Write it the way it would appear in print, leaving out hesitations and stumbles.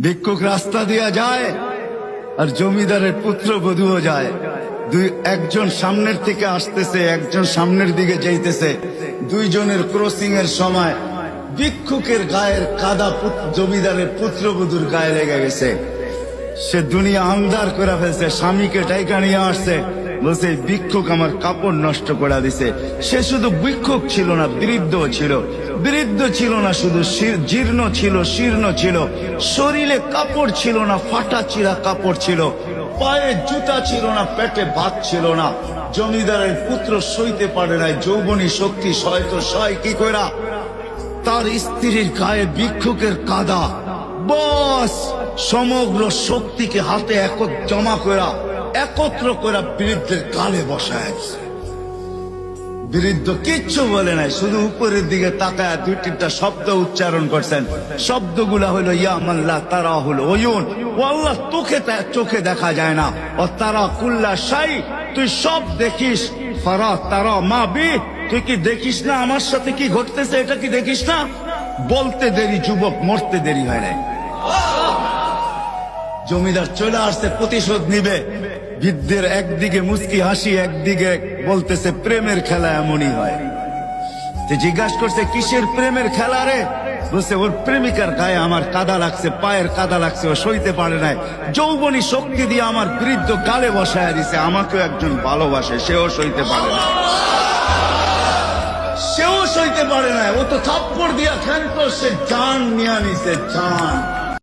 ভিক্ষুক রাস্তা দিয়া যায় আর জমিদারের পুত্রবধূও যায়। একজন সামনের থেকে আসতেছে, একজন সামনের দিকে যাইতেছে। দুইজনের ক্রসিং এর সময় ভিক্ষুকের গায়ের কাদা জমিদারের পুত্রবধূর গায়ে লেগে গেছে। সে দুনিয়া আন্ধার করে ফেলছে, স্বামীকে ডাইকা নিয়ে আসছে, বলছে ভিক্ষুক আমার কাপড় নষ্ট করে দিছে। সে শুধু ভিক্ষুক ছিল না, বৃদ্ধ ছিল। বৃদ্ধ ছিল না শুধু, জীর্ণ ছিল, শীর্ণ ছিল। শরীরে কাপড় ছিল না, ফাটা চিরা কাপড় ছিল। পায়ে জুতা ছিল না, পেটে ভাত ছিল না। জমিদারের পুত্র সইতে পারে নাই, যৌবনী শক্তি সয় তো সয় কি কইরা। তার স্ত্রীর গায়ে ভিক্ষুকের কাদা, বস সমগ্র শক্তিকে হাতে জমা করা, একত্র করা বৃদ্ধের গালে বসায়। বৃদ্ধ কিচ্ছু বলে নাই, শুধু উপরের দিকে তাকায় দুই তিনটা শব্দ উচ্চারণ করছেন। শব্দগুলা হলো ইয়া মাল্লাহ তারা হলো ওয়ুন, ও আল্লাহ তোকে চোখে দেখা যায় না। ও তারা কুল্লা শাই, তুই সব দেখিস। ফারা তারা মা বি, তুই কি দেখিস না আমার সাথে কি ঘটতেছে, এটা কি দেখিস না? বলতে দেরি যুবক, মরতে দেরি হয় নাই। জমিদার চলে আসছে, প্রতিশোধ নিবে। বৃদ্ধের একদিকে মুস্কি হাসি, একদিকে বলতেছে প্রেমের খেলা এমনই হয়। জিজ্ঞাসা করছে কিসের প্রেমের খেলা রে? বলছে ওর প্রেমিকার গায়ে আমার কাদা লাগছে, পায়ের কাদা লাগছে, ও সইতে পারে নাই। যৌবনী শক্তি দিয়ে আমার বৃদ্ধ গালে বসায় দিছে। আমাকেও একজন ভালোবাসে, সেও সইতে পারে না, সেও সইতে পারে না। ও তো থাপ্পড় দিয়া খেলতো, সে জান নিয়ে নিছে, জান।